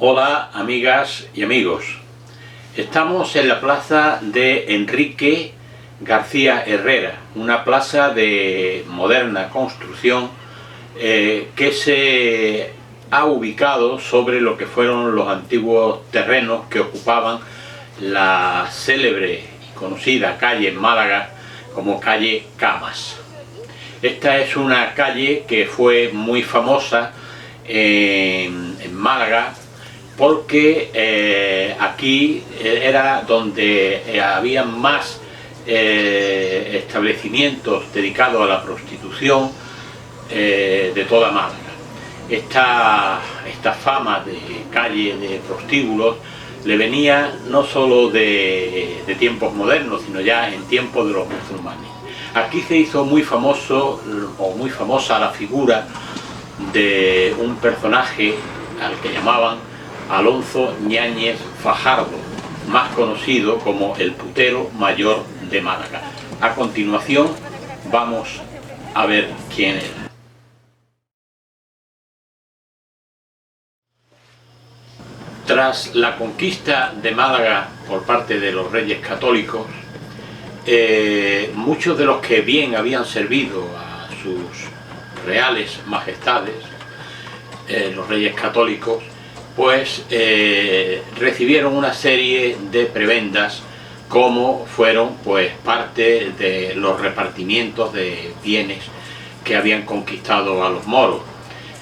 Hola amigas y amigos, estamos en la plaza de Enrique García Herrera, una plaza de moderna construcción que se ha ubicado sobre lo que fueron los antiguos terrenos que ocupaban la célebre y conocida calle en Málaga como calle Camas. Esta es una calle que fue muy famosa en Málaga porque aquí era donde había más establecimientos dedicados a la prostitución de toda Málaga. Esta fama de calle de prostíbulos le venía no solo de tiempos modernos, sino ya en tiempos de los musulmanes. Aquí se hizo muy famoso o muy famosa la figura de un personaje al que llamaban Alonso Ñáñez Fajardo, más conocido como el putero mayor de Málaga. A continuación vamos a ver quién era. Tras la conquista de Málaga por parte de los reyes católicos, muchos de los que bien habían servido a sus reales majestades, los reyes católicos, pues recibieron una serie de prebendas, como fueron pues parte de los repartimientos de bienes que habían conquistado a los moros.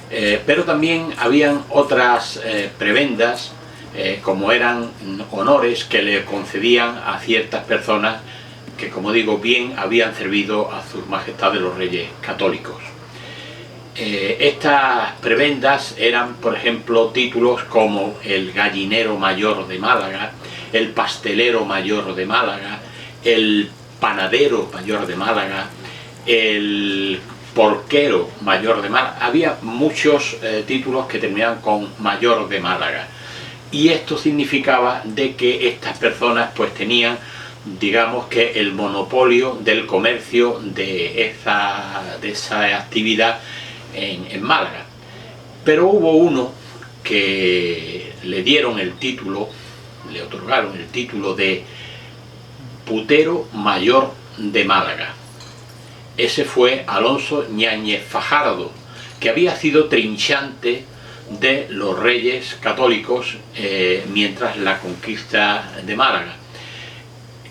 Pero también habían otras prebendas, como eran honores que le concedían a ciertas personas que, como digo, bien habían servido a sus majestades los reyes católicos. Estas prebendas eran, por ejemplo, títulos como el gallinero mayor de Málaga, el pastelero mayor de Málaga, el panadero mayor de Málaga, el porquero mayor de Málaga. Había muchos títulos que terminaban con mayor de Málaga, y esto significaba de que estas personas pues tenían, digamos, que el monopolio del comercio de esa actividad en Málaga. Pero hubo uno que le dieron el título, le otorgaron el título de putero mayor de Málaga. Ese fue Alonso Ñáñez Fajardo, que había sido trinchante de los reyes católicos mientras la conquista de Málaga.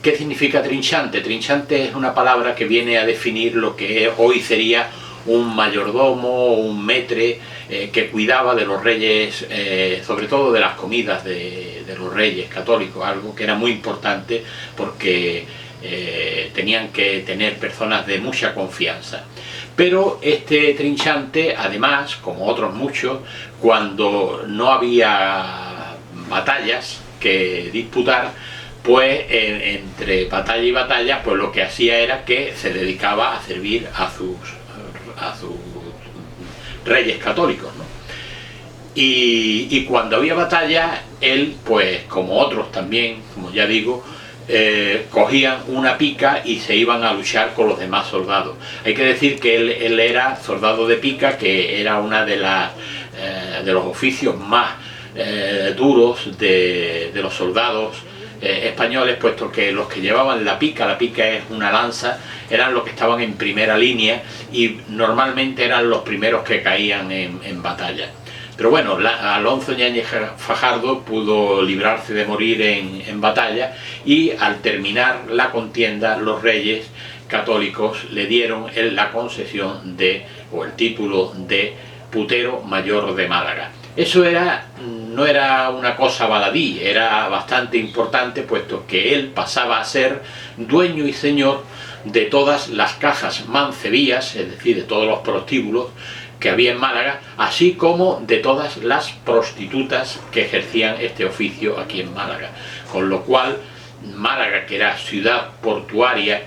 ¿Qué significa trinchante? Trinchante es una palabra que viene a definir lo que hoy sería un mayordomo o un maître que cuidaba de los reyes, sobre todo de las comidas de los reyes católicos, algo que era muy importante porque tenían que tener personas de mucha confianza. Pero este trinchante, además, como otros muchos, cuando no había batallas que disputar, pues entre batalla y batalla, pues lo que hacía era que se dedicaba a servir a sus reyes católicos, ¿no? Y cuando había batalla, él, pues como otros también, como ya digo, cogían una pica y se iban a luchar con los demás soldados. Hay que decir que él era soldado de pica, que era una de los oficios más duros de los soldados españoles, puesto que los que llevaban la pica es una lanza, eran los que estaban en primera línea y normalmente eran los primeros que caían en batalla. Pero bueno, Alonso Ñáñez Fajardo pudo librarse de morir en batalla, y al terminar la contienda los reyes católicos le dieron la concesión o el título de putero mayor de Málaga. Eso no era una cosa baladí, era bastante importante, puesto que él pasaba a ser dueño y señor de todas las cajas mancebías, es decir, de todos los prostíbulos que había en Málaga, así como de todas las prostitutas que ejercían este oficio aquí en Málaga. Con lo cual, Málaga, que era ciudad portuaria,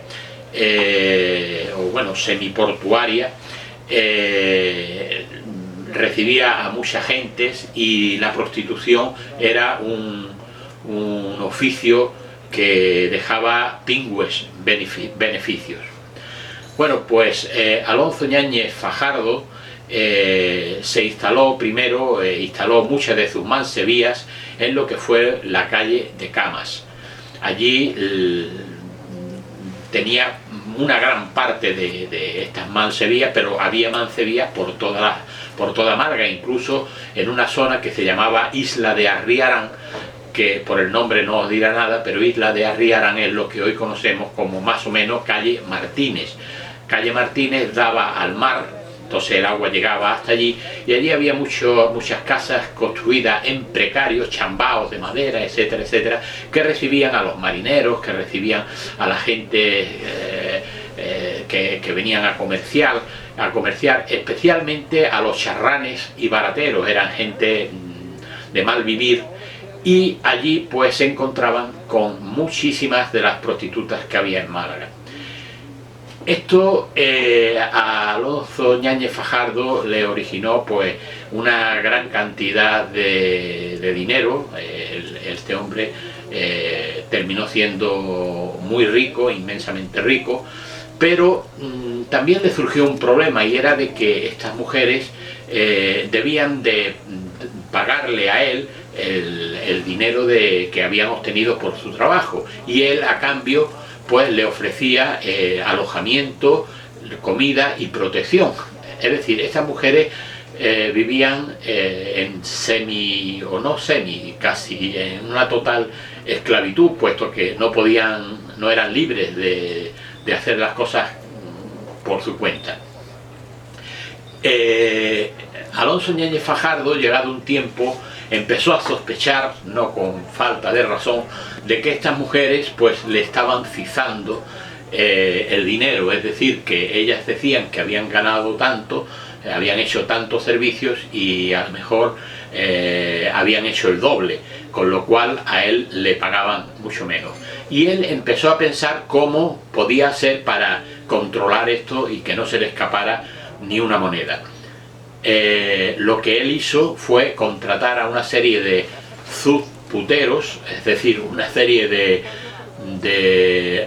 o bueno, semiportuaria, recibía a mucha gente, y la prostitución era un oficio que dejaba pingües beneficios. Bueno, pues Alonso Ñáñez Fajardo se instaló primero, instaló muchas de sus mansebías en lo que fue la calle de Camas. Allí tenía una gran parte de estas mansebías, pero había mansebías por toda Málaga, incluso en una zona que se llamaba Isla de Arriarán, que por el nombre no os dirá nada, pero Isla de Arriarán es lo que hoy conocemos como más o menos calle Martínez. Calle Martínez daba al mar, entonces el agua llegaba hasta allí, y allí había muchas casas construidas en precarios, chambaos de madera, etcétera, etcétera, que recibían a los marineros, que recibían a la gente que venían a comerciar, especialmente a los charranes y barateros, eran gente de mal vivir, y allí pues se encontraban con muchísimas de las prostitutas que había en Málaga. Esto a Alonso Ñáñez Fajardo le originó pues una gran cantidad de dinero. Este hombre terminó siendo muy rico, inmensamente rico, pero también le surgió un problema, y era de que estas mujeres debían de pagarle a él el dinero que habían obtenido por su trabajo, y él a cambio pues le ofrecía alojamiento, comida y protección. Es decir, estas mujeres vivían en casi en una total esclavitud, puesto que no eran libres de hacer las cosas por su cuenta. Alonso Ñáñez Fajardo, llegado un tiempo, empezó a sospechar, no con falta de razón, de que estas mujeres pues le estaban cizando el dinero, es decir, que ellas decían que habían ganado tanto, habían hecho tantos servicios y a lo mejor habían hecho el doble, con lo cual a él le pagaban mucho menos. Y él empezó a pensar cómo podía hacer para controlar esto y que no se le escapara ni una moneda. Lo que él hizo fue contratar a una serie de subputeros, es decir, una serie de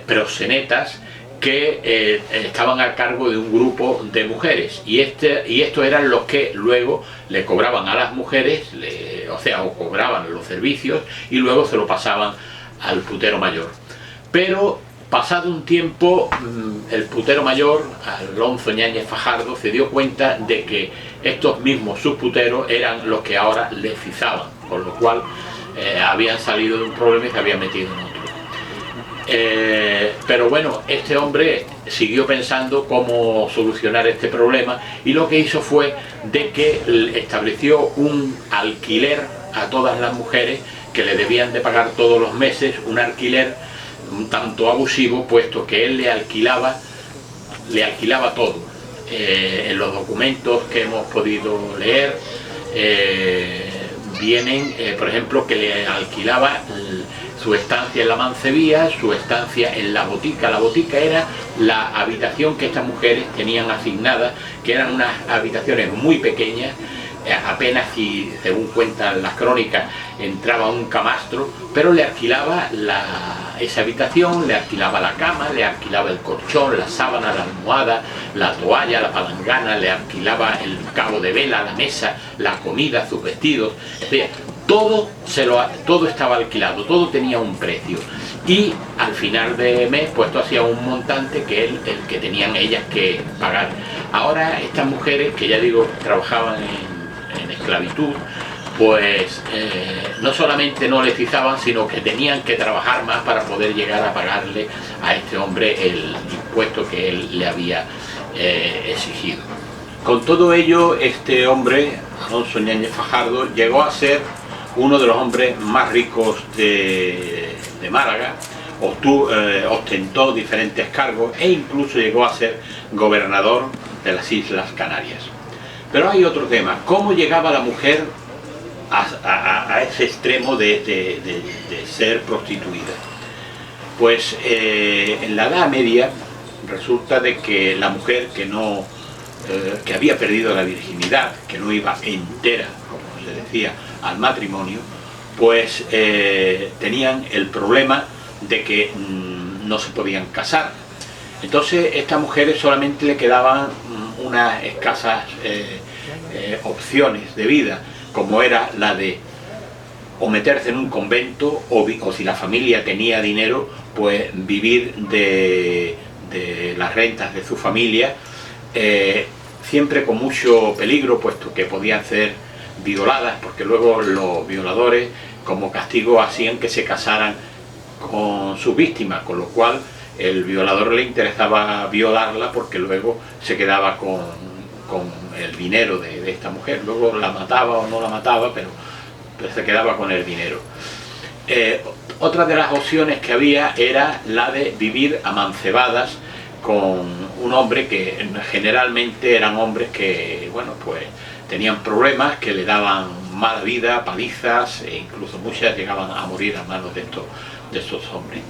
proxenetas que estaban a cargo de un grupo de mujeres, y estos eran los que luego le cobraban a las mujeres, o cobraban los servicios y luego se lo pasaban al putero mayor. Pero pasado un tiempo, el putero mayor, Alonso Ñáñez Fajardo, se dio cuenta de que estos mismos subputeros eran los que ahora le cizaban, con lo cual habían salido de un problema y se habían metido en otro. Pero bueno, este hombre siguió pensando cómo solucionar este problema, y lo que hizo fue de que estableció un alquiler a todas las mujeres que le debían de pagar todos los meses, un alquiler un tanto abusivo, puesto que él le alquilaba todo. En los documentos que hemos podido leer vienen, por ejemplo, que le alquilaba su estancia en la mancebía, su estancia en la botica. La botica era la habitación que estas mujeres tenían asignada, que eran unas habitaciones muy pequeñas, apenas, si según cuentan las crónicas, entraba un camastro, pero le alquilaba esa habitación, le alquilaba la cama, le alquilaba el colchón, la sábana, la almohada, la toalla, la palangana, le alquilaba el cabo de vela, la mesa, la comida, sus vestidos, es decir, todo estaba alquilado, todo tenía un precio, y al final de mes pues esto hacía un montante que el que tenían ellas que pagar. Ahora estas mujeres, que ya digo trabajaban en esclavitud, pues no solamente no le cizaban, sino que tenían que trabajar más para poder llegar a pagarle a este hombre el impuesto que él le había exigido. Con todo ello, este hombre, Alonso Ñáñez Fajardo, llegó a ser uno de los hombres más ricos de Málaga, ostentó diferentes cargos e incluso llegó a ser gobernador de las Islas Canarias. Pero hay otro tema: ¿cómo llegaba la mujer a ese extremo de ser prostituida? Pues en la Edad Media resulta de que la mujer que había perdido la virginidad, que no iba entera, como se decía, al matrimonio, pues tenían el problema de que no se podían casar. Entonces a estas mujeres solamente le quedaban unas escasas opciones de vida, como era la de o meterse en un convento o si la familia tenía dinero, pues vivir de las rentas de su familia, siempre con mucho peligro, puesto que podían ser violadas, porque luego los violadores como castigo hacían que se casaran con sus víctimas, con lo cual el violador le interesaba violarla porque luego se quedaba con el dinero de esta mujer. Luego la mataba o no la mataba, pero se quedaba con el dinero. Otra de las opciones que había era la de vivir amancebadas con un hombre, que generalmente eran hombres que, bueno, pues tenían problemas, que le daban mala vida, palizas, e incluso muchas llegaban a morir a manos de estos hombres.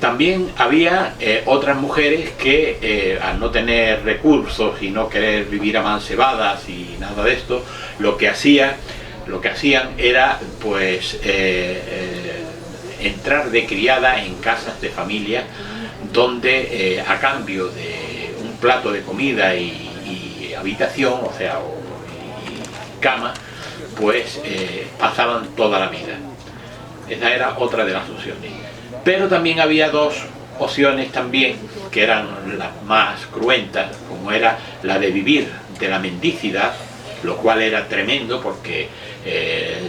También había otras mujeres que al no tener recursos y no querer vivir amancebadas y nada de esto, lo que hacían era pues entrar de criada en casas de familia, donde a cambio de un plato de comida y habitación, o sea, y cama, pues pasaban toda la vida. Esa era otra de las opciones. Pero también había dos opciones también, que eran las más cruentas, como era la de vivir de la mendicidad, lo cual era tremendo porque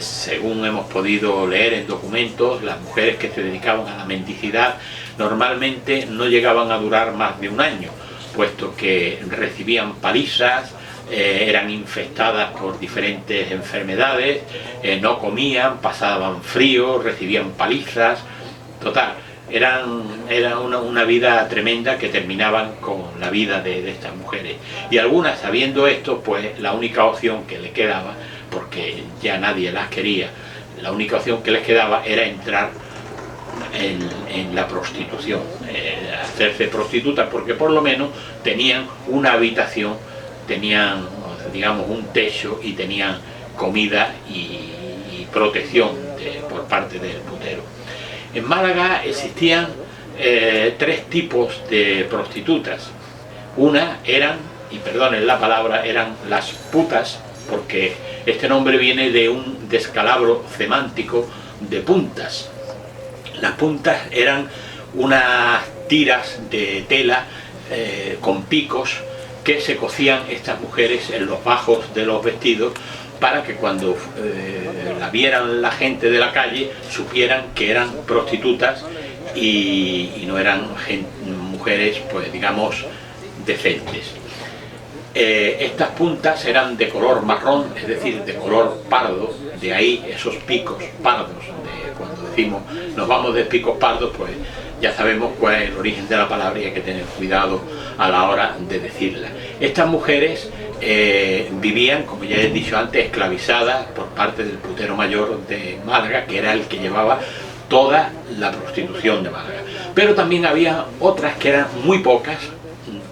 según hemos podido leer en documentos, las mujeres que se dedicaban a la mendicidad normalmente no llegaban a durar más de un año, puesto que recibían palizas, eran infectadas por diferentes enfermedades, no comían, pasaban frío, recibían palizas, total, era una vida tremenda que terminaban con la vida de estas mujeres. Y algunas, sabiendo esto, pues la única opción que le quedaba, porque ya nadie las quería, la única opción que les quedaba era entrar en la prostitución, hacerse prostitutas, porque por lo menos tenían una habitación, tenían, digamos, un techo y tenían comida y protección por parte del putero. En Málaga existían tres tipos de prostitutas. Una eran, y perdonen la palabra, eran las putas, porque este nombre viene de un descalabro semántico de puntas. Las puntas eran unas tiras de tela con picos que se cosían estas mujeres en los bajos de los vestidos, para que cuando la vieran la gente de la calle supieran que eran prostitutas y no eran mujeres, pues digamos, decentes. Estas puntas eran de color marrón, es decir, de color pardo, de ahí esos picos pardos. Cuando decimos nos vamos de picos pardos, pues ya sabemos cuál es el origen de la palabra y hay que tener cuidado a la hora de decirla. Estas mujeres vivían, como ya he dicho antes, esclavizadas por parte del putero mayor de Málaga, que era el que llevaba toda la prostitución de Málaga. Pero también había otras que eran muy pocas,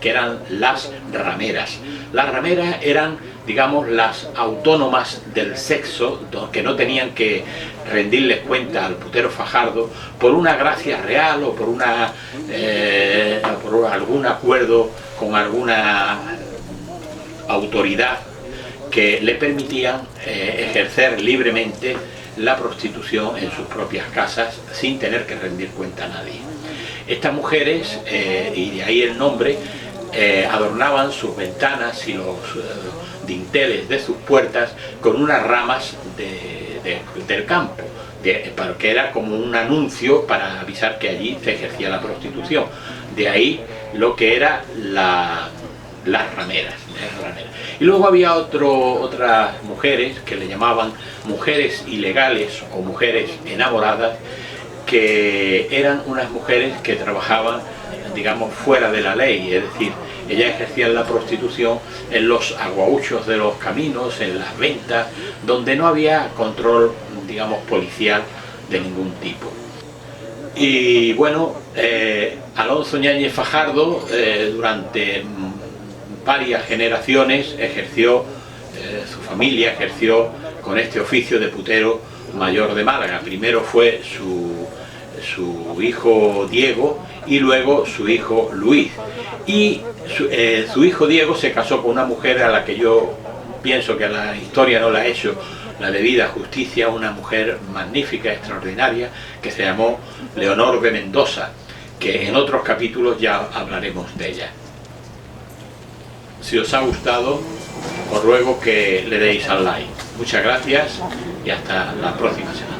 que eran las rameras. Las rameras eran, digamos, las autónomas del sexo, que no tenían que rendirles cuenta al putero Fajardo por una gracia real o por algún acuerdo con alguna autoridad que le permitían ejercer libremente la prostitución en sus propias casas sin tener que rendir cuenta a nadie. Estas mujeres, y de ahí el nombre, adornaban sus ventanas y los dinteles de sus puertas con unas ramas del campo, que era como un anuncio para avisar que allí se ejercía la prostitución. De ahí lo que eran las rameras. Y luego había otras mujeres que le llamaban mujeres ilegales o mujeres enamoradas, que eran unas mujeres que trabajaban, digamos, fuera de la ley, es decir, ellas ejercían la prostitución en los aguaúchos de los caminos, en las ventas, donde no había control, digamos, policial de ningún tipo. Y bueno, Alonso Ñáñez Fajardo durante varias generaciones ejerció, su familia ejerció con este oficio de putero mayor de Málaga. Primero fue su hijo Diego y luego su hijo Luis. Y su hijo Diego se casó con una mujer a la que yo pienso que la historia no la ha hecho la debida justicia, una mujer magnífica, extraordinaria, que se llamó Leonor de Mendoza, que en otros capítulos ya hablaremos de ella. Si os ha gustado, os ruego que le deis al like. Muchas gracias y hasta la próxima semana.